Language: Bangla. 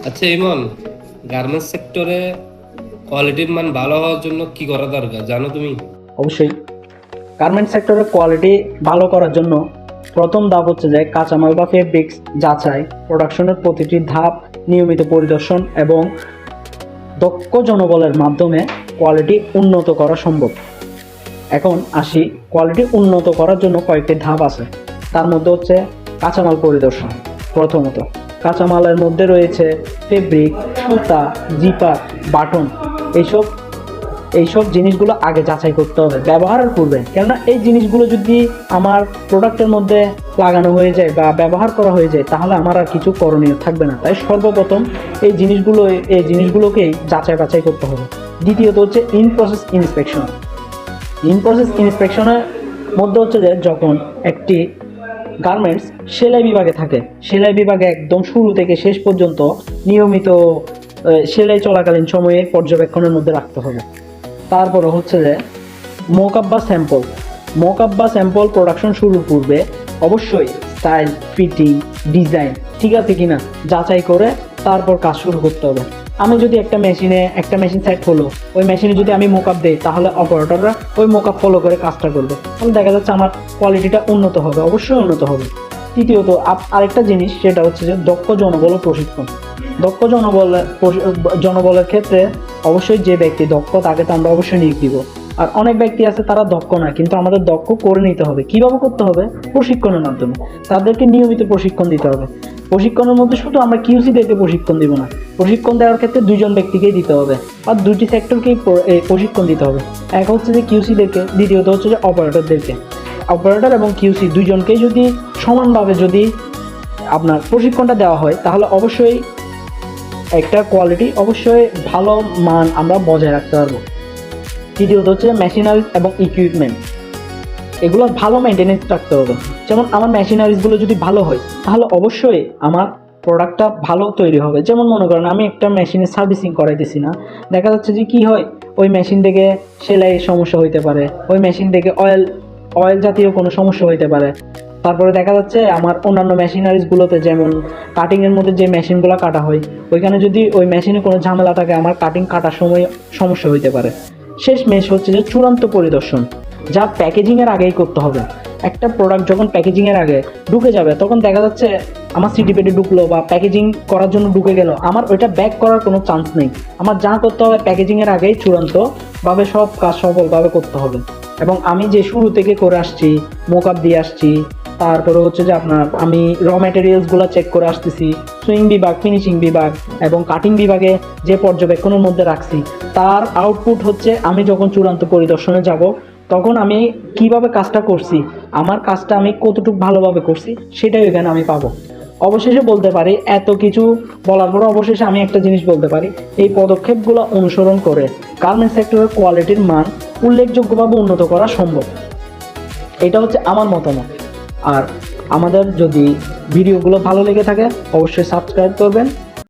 আচ্ছা ইমন, গার্মেন্টস সেক্টরে কোয়ালিটির মান ভালো হওয়ার জন্য কি করা দরকার জানো তুমি? অবশ্যই গার্মেন্ট সেক্টরের কোয়ালিটি ভালো করার জন্য প্রথম ধাপ হচ্ছে যে কাঁচামাল বা ফেব্রিক্স যাচাই, প্রোডাকশনের প্রতিটি ধাপ নিয়মিত পরিদর্শন এবং দক্ষ জনবলের মাধ্যমে কোয়ালিটি উন্নত করা সম্ভব। এখন আসি, কোয়ালিটি উন্নত করার জন্য কয়েকটি ধাপ আছে। তার মধ্যে হচ্ছে কাঁচামাল পরিদর্শন। প্রথমত কাঁচামালের মধ্যে রয়েছে ফেব্রিক, সুতা, জিপার, বাটন, এইসব এইসব জিনিসগুলো আগে যাচাই করতে হবে ব্যবহারের পূর্বে। কেননা এই জিনিসগুলো যদি আমার প্রোডাক্টের মধ্যে লাগানো হয়ে যায় বা ব্যবহার করা হয়ে যায় তাহলে আমার আর কিছু করণীয় থাকবে না। তাই সর্বপ্রথম এই জিনিসগুলোকেই যাচাই বাছাই করতে হবে। দ্বিতীয়ত হচ্ছে in process inspection. In process ইন্সপেকশনের মধ্যে হচ্ছে যে যখন একটি গার্মেন্টস সেলাই বিভাগে থাকে, সেলাই বিভাগে একদম শুরু থেকে শেষ পর্যন্ত নিয়মিত সেলাই চলাকালীন সময়ে পর্যবেক্ষণের মধ্যে রাখতে হবে। তারপরে হচ্ছে যে মক আপ বা স্যাম্পল প্রোডাকশন শুরুর পূর্বে অবশ্যই স্টাইল, ফিটিং, ডিজাইন ঠিক আছে কিনা যাচাই করে তারপর কাজ শুরু করতে হবে। আমি যদি একটা মেশিন সেট হলো, ওই মেশিনে যদি আমি মোকআপ দিই তাহলে অপারেটররা ওই মোকআপ ফলো করে কাজটা করবে, তাহলে দেখা যাচ্ছে আমার কোয়ালিটিটা উন্নত হবে, অবশ্যই উন্নত হবে। তৃতীয়ত আরেকটা জিনিস, সেটা হচ্ছে যে দক্ষ জনবল ও প্রশিক্ষণ। দক্ষ জনবলের ক্ষেত্রে অবশ্যই যে ব্যক্তি দক্ষ তাকে তো আমরা অবশ্যই নিয়োগ দিব। আর অনেক ব্যক্তি আছে তারা দক্ষ না, কিন্তু আমাদের দক্ষ করে নিতে হবে। কিভাবে করতে হবে? প্রশিক্ষণের মাধ্যমে তাদেরকে নিয়মিত প্রশিক্ষণ দিতে হবে। প্রশিক্ষণের মধ্যে শুধু আমরা কিউসিদেরকে প্রশিক্ষণ দিব না, প্রশিক্ষণ দেওয়ার ক্ষেত্রে দুইজন ব্যক্তিকেই দিতে হবে আর দুটি সেক্টরকেই প্রশিক্ষণ দিতে হবে। এক হচ্ছে যে কিউসিদেরকে, দ্বিতীয়ত হচ্ছে যে অপারেটরদেরকে। অপারেটর এবং কিউসি দুইজনকেই যদি সমানভাবে যদি আপনার প্রশিক্ষণটা দেওয়া হয় তাহলে অবশ্যই একটা কোয়ালিটি, অবশ্যই ভালো মান আমরা বজায় রাখতে পারবো। তৃতীয়ত হচ্ছে মেশিনারিজ এবং ইকুইপমেন্ট, এগুলোর ভালো মেনটেনেন্স রাখতে হবে। যেমন আমার মেশিনারিজগুলো যদি ভালো হয় তাহলে অবশ্যই আমার প্রোডাক্টটা ভালো তৈরি হবে। যেমন মনে করেন আমি একটা মেশিনের সার্ভিসিং করাইতেছি না, দেখা যাচ্ছে যে কি হয়, ওই মেশিন থেকে সেলাইয়ের সমস্যা হইতে পারে, ওই মেশিন থেকে অয়েল জাতীয় কোনো সমস্যা হইতে পারে। তারপরে দেখা যাচ্ছে আমার অন্যান্য মেশিনারিজগুলোতে, যেমন কাটিংয়ের মধ্যে যে মেশিনগুলো কাটা হয় ওইখানে যদি ওই মেশিনে কোনো ঝামেলা থাকে আমার কাটিং কাটার সময় সমস্যা হইতে পারে। শেষ মেশ হচ্ছে যে চূড়ান্ত পরিদর্শন, যা প্যাকেজিংয়ের আগেই করতে হবে। একটা প্রোডাক্ট যখন প্যাকেজিংয়ের আগে ঢুকে যাবে তখন দেখা যাচ্ছে আমার সিটি পেটে ঢুকলো বা প্যাকেজিং করার জন্য ঢুকে গেল, আমার ওইটা ব্যাক করার কোনো চান্স নেই। আমার যা করতে হবে প্যাকেজিংয়ের আগেই চূড়ান্তভাবে সব কাজ সফলভাবে করতে হবে। এবং আমি যে শুরু থেকে করে আসছি, মোকআপ দিয়ে আসছি, তারপরে হচ্ছে যে আমি র ম্যাটেরিয়ালসগুলো চেক করে আসতেছি, সুইং বিভাগ, ফিনিশিং বিভাগ এবং কাটিং বিভাগে যে পর্যবেক্ষণের মধ্যে রাখছি, তার আউটপুট হচ্ছে আমি যখন চূড়ান্ত পরিদর্শনে যাব তখন আমি কিভাবে কাজটা করছি, আমার কাজটা আমি কতটুকু ভালোভাবে করছি সেটাই এখানে আমি পাবো। অবশেষে বলতে পারি, এত কিছু বলার পর অবশেষে আমি একটা জিনিস বলতে পারি, এই পদক্ষেপগুলো অনুসরণ করে গার্মেন্টস সেক্টরের কোয়ালিটির মান উল্লেখযোগ্যভাবে উন্নত করা সম্ভব। এটা হচ্ছে আমার মতামত। আর আমাদের যদি ভিডিওগুলো ভালো লেগে থাকে অবশ্যই সাবস্ক্রাইব করবেন।